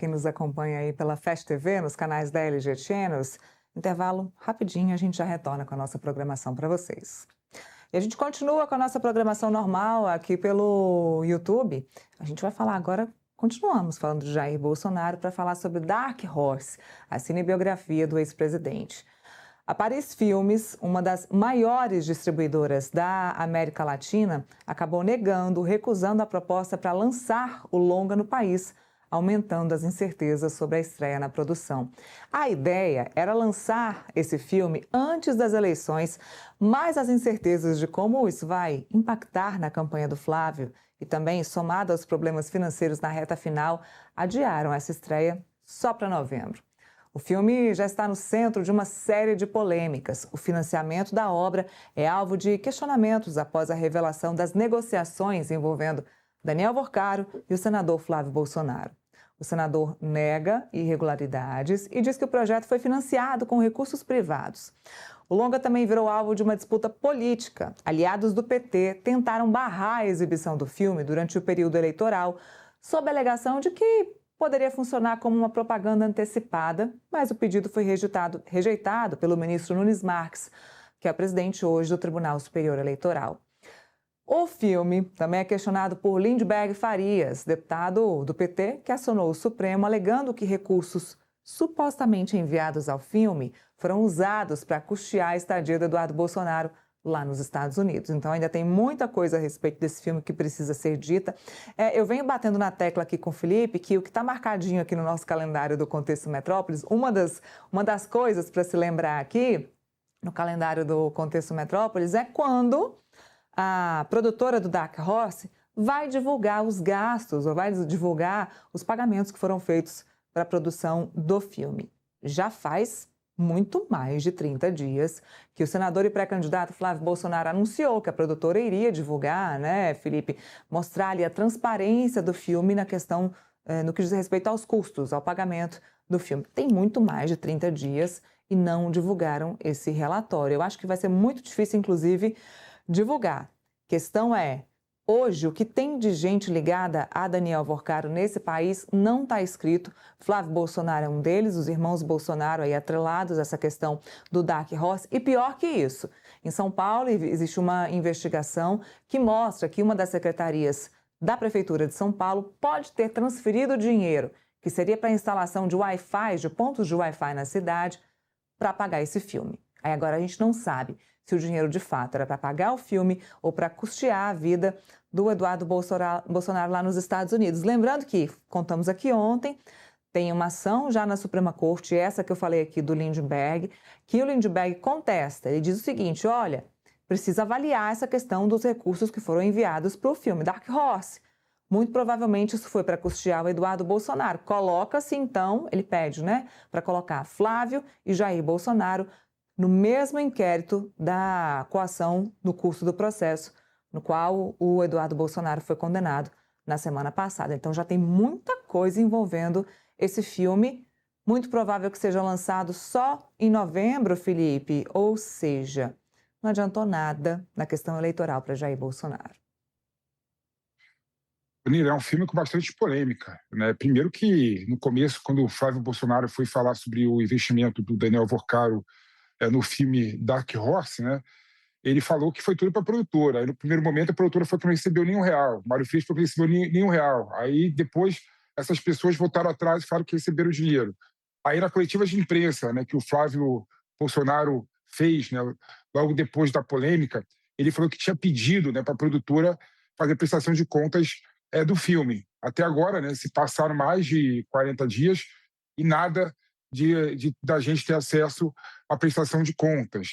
quem nos acompanha aí pela Fast TV, nos canais da LG Channels. Intervalo rapidinho, a gente já retorna com a nossa programação para vocês. E a gente continua com a nossa programação normal aqui pelo YouTube. A gente vai falar agora, continuamos falando de Jair Bolsonaro para falar sobre Dark Horse, a cinebiografia do ex-presidente. A Paris Filmes, uma das maiores distribuidoras da América Latina, acabou negando, recusando a proposta para lançar o longa no país, aumentando as incertezas sobre a estreia na produção. A ideia era lançar esse filme antes das eleições, mas as incertezas de como isso vai impactar na campanha do Flávio e também somado aos problemas financeiros na reta final, adiaram essa estreia só para novembro. O filme já está no centro de uma série de polêmicas. O financiamento da obra é alvo de questionamentos após a revelação das negociações envolvendo Daniel Worcaro e o senador Flávio Bolsonaro. O senador nega irregularidades e diz que o projeto foi financiado com recursos privados. O longa também virou alvo de uma disputa política. Aliados do PT tentaram barrar a exibição do filme durante o período eleitoral, sob a alegação de que poderia funcionar como uma propaganda antecipada, mas o pedido foi rejeitado pelo ministro Nunes Marques, que é o presidente hoje do Tribunal Superior Eleitoral. O filme também é questionado por Lindbergh Farias, deputado do PT, que acionou o Supremo alegando que recursos supostamente enviados ao filme foram usados para custear a estadia do Eduardo Bolsonaro lá nos Estados Unidos. Então ainda tem muita coisa a respeito desse filme que precisa ser dita. Eu venho batendo na tecla aqui com o Felipe que o que está marcadinho aqui no nosso calendário do Contexto Metrópolis, uma das coisas para se lembrar aqui no calendário do Contexto Metrópolis é quando a produtora do Dark Horse vai divulgar os gastos ou vai divulgar os pagamentos que foram feitos para a produção do filme. Já faz muito mais de 30 dias que o senador e pré-candidato Flávio Bolsonaro anunciou que a produtora iria divulgar, né, Felipe, mostrar ali a transparência do filme na questão, no que diz respeito aos custos, ao pagamento do filme. Tem muito mais de 30 dias e não divulgaram esse relatório. Eu acho que vai ser muito difícil, inclusive, divulgar. A questão é, hoje, o que tem de gente ligada a Daniel Worcaro nesse país não está escrito. Flávio Bolsonaro é um deles, os irmãos Bolsonaro aí atrelados a essa questão do Dark Horse. E pior que isso, em São Paulo existe uma investigação que mostra que uma das secretarias da Prefeitura de São Paulo pode ter transferido dinheiro, que seria para a instalação de Wi-Fi, de pontos de Wi-Fi na cidade, para pagar esse filme. Aí agora a gente não sabe se o dinheiro de fato era para pagar o filme ou para custear a vida do Eduardo Bolsonaro lá nos Estados Unidos. Lembrando que, contamos aqui ontem, tem uma ação já na Suprema Corte, essa que eu falei aqui do Lindbergh, que o Lindbergh contesta. Ele diz o seguinte, olha, precisa avaliar essa questão dos recursos que foram enviados para o filme Dark Horse. Muito provavelmente isso foi para custear o Eduardo Bolsonaro. Coloca-se então, ele pede, né, para colocar Flávio e Jair Bolsonaro no mesmo inquérito da coação no curso do processo, no qual o Eduardo Bolsonaro foi condenado na semana passada. Então já tem muita coisa envolvendo esse filme, muito provável que seja lançado só em novembro, Felipe, ou seja, não adiantou nada na questão eleitoral para Jair Bolsonaro. É um filme com bastante polêmica, né? Primeiro que, no começo, quando o Flávio Bolsonaro foi falar sobre o investimento do Daniel Worcaro no filme Dark Horse, né? Ele falou que foi tudo para a produtora. Aí, no primeiro momento, a produtora falou que não recebeu nenhum real. Mário Frias falou que não recebeu nenhum real. Aí, depois, essas pessoas voltaram atrás e falaram que receberam dinheiro. Aí, na coletiva de imprensa, né, que o Flávio Bolsonaro fez, né, logo depois da polêmica, ele falou que tinha pedido, né, para a produtora fazer prestação de contas do filme. Até agora, né, se passaram mais de 40 dias e nada da gente ter acesso à prestação de contas.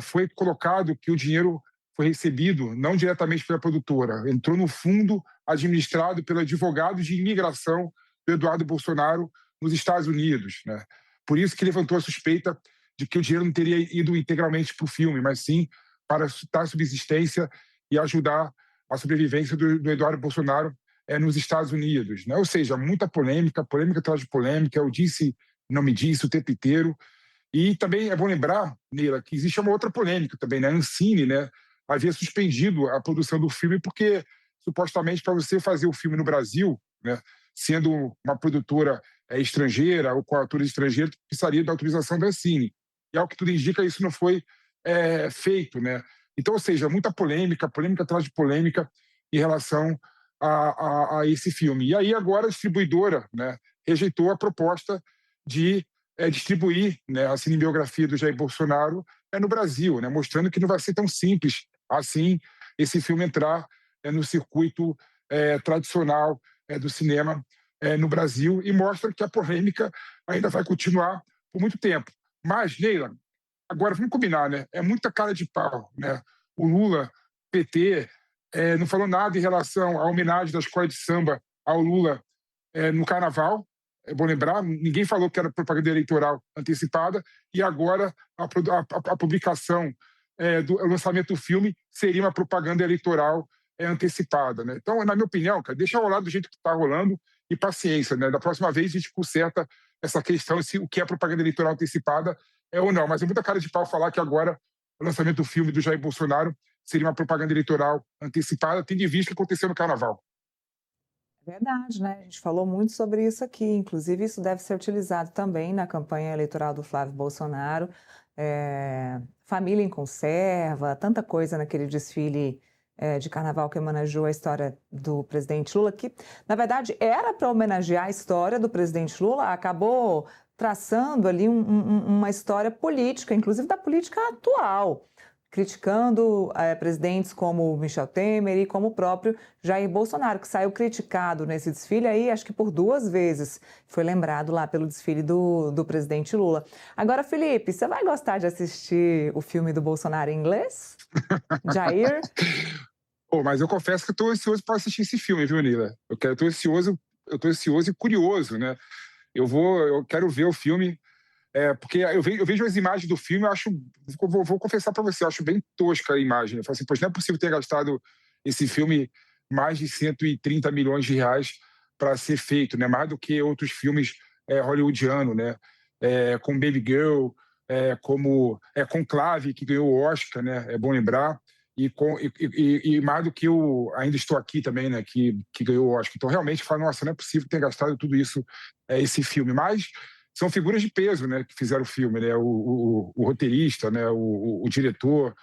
Foi colocado que o dinheiro foi recebido não diretamente pela produtora, entrou no fundo administrado pelo advogado de imigração do Eduardo Bolsonaro nos Estados Unidos, né? Por isso que levantou a suspeita de que o dinheiro não teria ido integralmente para o filme, mas sim para dar subsistência e ajudar a sobrevivência do Eduardo Bolsonaro nos Estados Unidos, né? Ou seja, muita polêmica, polêmica atrás de polêmica, eu disse, não me disse o tempo inteiro. E também é bom lembrar, Neila, que existe uma outra polêmica também, né? A Ancine, né, havia suspendido a produção do filme porque, supostamente, para você fazer o filme no Brasil, né, sendo uma produtora estrangeira ou com atores estrangeiros, precisaria da autorização da Ancine. E, ao que tudo indica, isso não foi feito, né? Então, ou seja, muita polêmica atrás de polêmica em relação a esse filme. E aí agora a distribuidora, né, rejeitou a proposta de distribuir, né, a cinebiografia do Jair Bolsonaro no Brasil, né, mostrando que não vai ser tão simples assim esse filme entrar no circuito tradicional do cinema no Brasil, e mostra que a polêmica ainda vai continuar por muito tempo. Mas, Neila, agora vamos combinar, né? É muita cara de pau, né? O Lula, PT, não falou nada em relação à homenagem da escola de samba ao Lula no Carnaval. É bom lembrar, ninguém falou que era propaganda eleitoral antecipada, e agora a publicação do lançamento do filme seria uma propaganda eleitoral antecipada, né? Então, na minha opinião, cara, deixa rolar do jeito que está rolando e paciência, né? Da próxima vez a gente conserta essa questão, se o que é propaganda eleitoral antecipada ou não. Mas é muita cara de pau falar que agora o lançamento do filme do Jair Bolsonaro seria uma propaganda eleitoral antecipada, tendo em vista o que aconteceu no Carnaval. Verdade, né? A gente falou muito sobre isso aqui. Inclusive, isso deve ser utilizado também na campanha eleitoral do Flávio Bolsonaro. Família em conserva, tanta coisa naquele desfile de carnaval que homenageou a história do presidente Lula, que, na verdade, era para homenagear a história do presidente Lula, acabou traçando ali uma história política, inclusive da política atual, criticando presidentes como Michel Temer e como o próprio Jair Bolsonaro, que saiu criticado nesse desfile aí, acho que por 2 vezes. Foi lembrado lá pelo desfile do presidente Lula. Agora, Felipe, você vai gostar de assistir o filme do Bolsonaro em inglês? Jair? Mas eu confesso que estou ansioso para assistir esse filme, viu, Nila? Eu estou ansioso e curioso, né? Eu quero ver o filme. Porque eu vejo as imagens do filme, vou confessar para você, eu acho bem tosca a imagem. Eu falo assim, pois não é possível ter gastado esse filme mais de 130 milhões de reais para ser feito, né? Mais do que outros filmes hollywoodianos, né? Com Baby Girl, como Conclave, que ganhou o Oscar, né? É bom lembrar. E mais do que o Ainda Estou Aqui também, né? Que ganhou o Oscar. Então, realmente, eu falo, nossa, não é possível ter gastado tudo isso, esse filme. Mas são figuras de peso, né, que fizeram o filme, né? O roteirista, né? O diretor,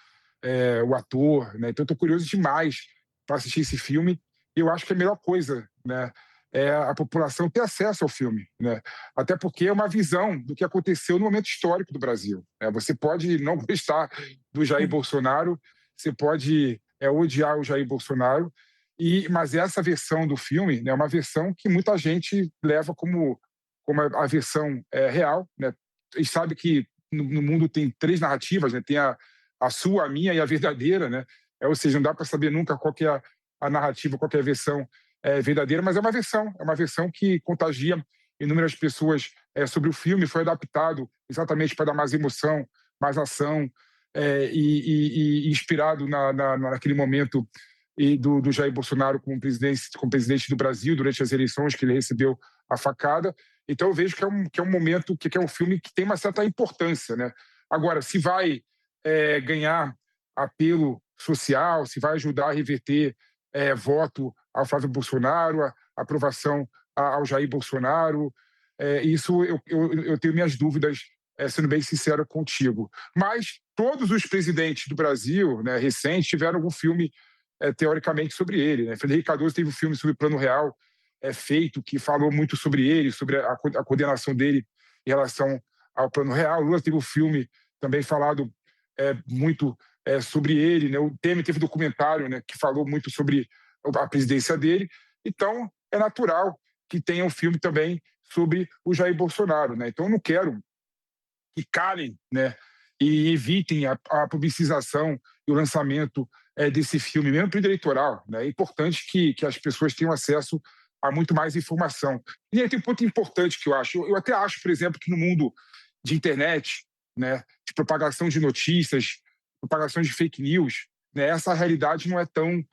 o ator, né? Então, eu estou curioso demais para assistir esse filme. E eu acho que a melhor coisa, né, é a população ter acesso ao filme, né? Até porque é uma visão do que aconteceu no momento histórico do Brasil, né? Você pode não gostar do Jair Bolsonaro, você pode odiar o Jair Bolsonaro, mas essa versão do filme, né, é uma versão que muita gente leva como a versão real, né? E sabe que no mundo tem 3 narrativas, né? Tem a sua, a minha e a verdadeira, né? Ou seja, não dá para saber nunca qual que é a narrativa, qual que é a versão verdadeira, mas é uma versão que contagia inúmeras pessoas sobre o filme. Foi adaptado exatamente para dar mais emoção, mais ação, e inspirado naquele momento do Jair Bolsonaro como presidente do Brasil durante as eleições que ele recebeu a facada. Então eu vejo que é um momento, que é um filme que tem uma certa importância, né? Agora, se vai ganhar apelo social, se vai ajudar a reverter voto ao Flávio Bolsonaro, a aprovação ao Jair Bolsonaro, isso eu tenho minhas dúvidas, sendo bem sincero contigo. Mas todos os presidentes do Brasil, né, recentes, tiveram algum filme teoricamente sobre ele, né? Fernando Henrique Cardoso teve um filme sobre o Plano Real feito, que falou muito sobre ele, sobre a coordenação dele em relação ao Plano Real. O Lula teve um filme também falado muito sobre ele, né? O Temer teve um documentário, né, que falou muito sobre a presidência dele. Então, é natural que tenha um filme também sobre o Jair Bolsonaro, né? Então, eu não quero que calem, né, e evitem a publicização e o lançamento desse filme, mesmo para o eleitoral, né? É importante que as pessoas tenham acesso a muito mais informação. E aí tem um ponto importante que eu acho. Eu até acho, por exemplo, que no mundo de internet, né, de propagação de notícias, propagação de fake news, né, essa realidade não é tão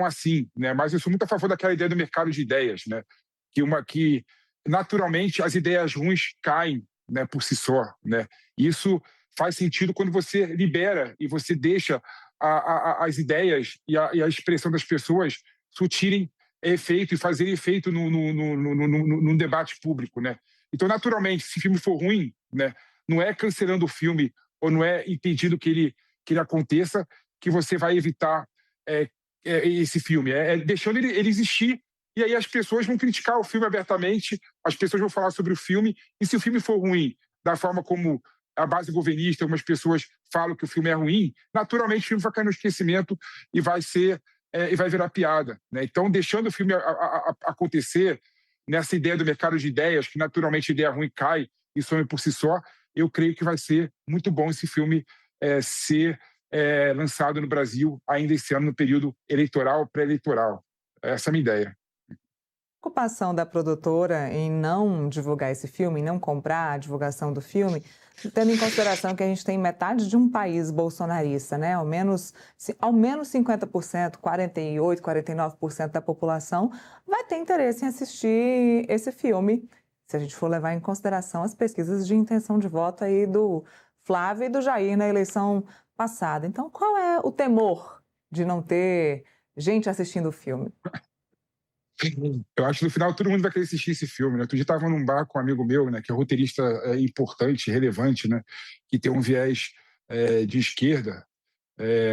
assim, né? Mas eu sou muito a favor daquela ideia do mercado de ideias, né? Que naturalmente as ideias ruins caem, né, por si só, né? Isso faz sentido quando você libera e você deixa as ideias e a expressão das pessoas surtirem efeito e fazer efeito no debate público, né? Então, naturalmente, se o filme for ruim, né, não é cancelando o filme ou não é impedindo que ele aconteça que você vai evitar esse filme. É deixando ele existir, e aí as pessoas vão criticar o filme abertamente, as pessoas vão falar sobre o filme, e se o filme for ruim, da forma como a base governista, algumas pessoas falam que o filme é ruim, naturalmente o filme vai cair no esquecimento e vai virar piada, né? Então, deixando o filme acontecer, nessa ideia do mercado de ideias, que naturalmente a ideia ruim cai e some por si só, eu creio que vai ser muito bom esse filme ser lançado no Brasil ainda esse ano, no período eleitoral, pré-eleitoral. Essa é a minha ideia. A preocupação da produtora em não divulgar esse filme, em não comprar a divulgação do filme, tendo em consideração que a gente tem metade de um país bolsonarista, né? Ao menos 50%, 48%, 49% da população vai ter interesse em assistir esse filme, se a gente for levar em consideração as pesquisas de intenção de voto aí do Flávio e do Jair na eleição passada. Então, qual é o temor de não ter gente assistindo o filme? Eu acho que no final todo mundo vai querer assistir esse filme, né? Outro dia estava num bar com um amigo meu, né, que é roteirista importante, relevante, né, que tem um viés de esquerda,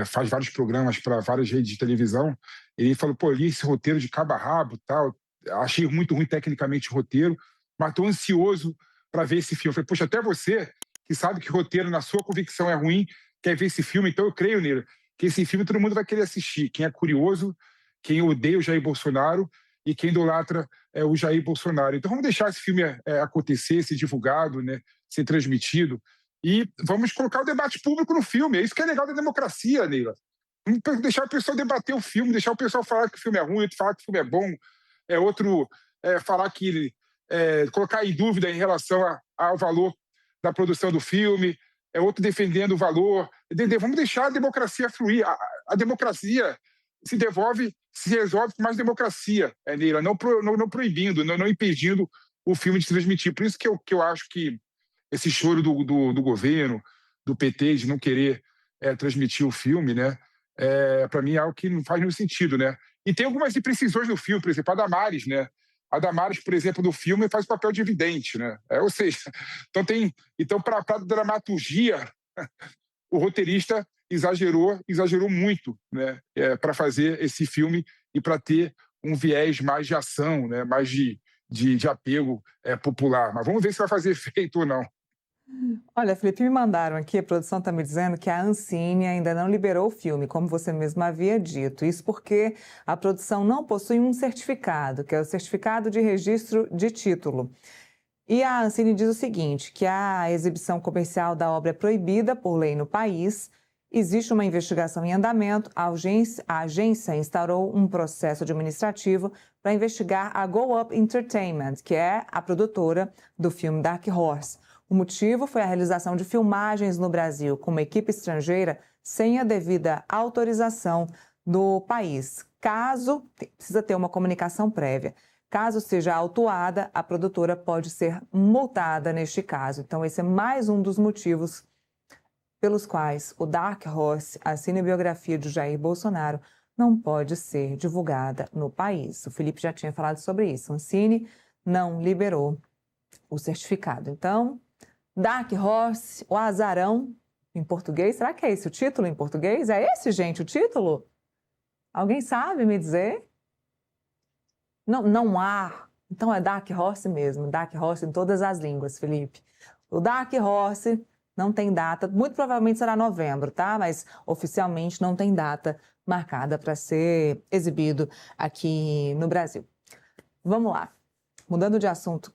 faz vários programas para várias redes de televisão. Ele falou: pô, li esse roteiro de cabo a rabo, tal, achei muito ruim tecnicamente o roteiro, mas estou ansioso para ver esse filme. Eu falei: poxa, até você, que sabe que roteiro na sua convicção é ruim, quer ver esse filme, então eu creio nele, que esse filme todo mundo vai querer assistir. Quem é curioso, quem odeia o Jair Bolsonaro e quem idolatra o Jair Bolsonaro. Então vamos deixar esse filme acontecer, ser divulgado, né, ser transmitido, e vamos colocar o debate público no filme. É isso que é legal da democracia, Neila. Vamos deixar o pessoal debater o filme, deixar o pessoal falar que o filme é ruim, outro falar que o filme é bom, outro falar que colocar em dúvida em relação ao valor da produção do filme, outro defendendo o valor. Vamos deixar a democracia fluir. A democracia se resolve com mais democracia, Neila, não proibindo, não impedindo o filme de se transmitir. Por isso que eu acho que esse choro do governo, do PT, de não querer transmitir o filme, né, para mim é algo que não faz nenhum sentido, né? E tem algumas imprecisões no filme, por exemplo, a Damares, né? A Damares, por exemplo, no filme faz o papel de evidente, né? Ou seja, então para a dramaturgia, o roteirista exagerou muito, né? Para fazer esse filme e para ter um viés mais de ação, né? Mais de apego popular. Mas vamos ver se vai fazer efeito ou não. Olha, Felipe, me mandaram aqui, a produção está me dizendo que a Ancine ainda não liberou o filme, como você mesmo havia dito. Isso porque a produção não possui um certificado, que é o certificado de registro de título. E a Ancine diz o seguinte, que a exibição comercial da obra é proibida por lei no país, existe uma investigação em andamento, a agência instaurou um processo administrativo para investigar a Go Up Entertainment, que é a produtora do filme Dark Horse. O motivo foi a realização de filmagens no Brasil com uma equipe estrangeira sem a devida autorização do país. Precisa ter uma comunicação prévia. Caso seja autuada, a produtora pode ser multada neste caso. Então, esse é mais um dos motivos pelos quais o Dark Horse, a cinebiografia de Jair Bolsonaro, não pode ser divulgada no país. O Felipe já tinha falado sobre isso. A Ancine não liberou o certificado. Então, Dark Horse, o Azarão, em português. Será que é esse o título em português? É esse, gente, o título? Alguém sabe me dizer? Não há. Então é Dark Horse mesmo. Dark Horse em todas as línguas, Felipe. O Dark Horse não tem data. Muito provavelmente será novembro, tá? Mas oficialmente não tem data marcada para ser exibido aqui no Brasil. Vamos lá. Mudando de assunto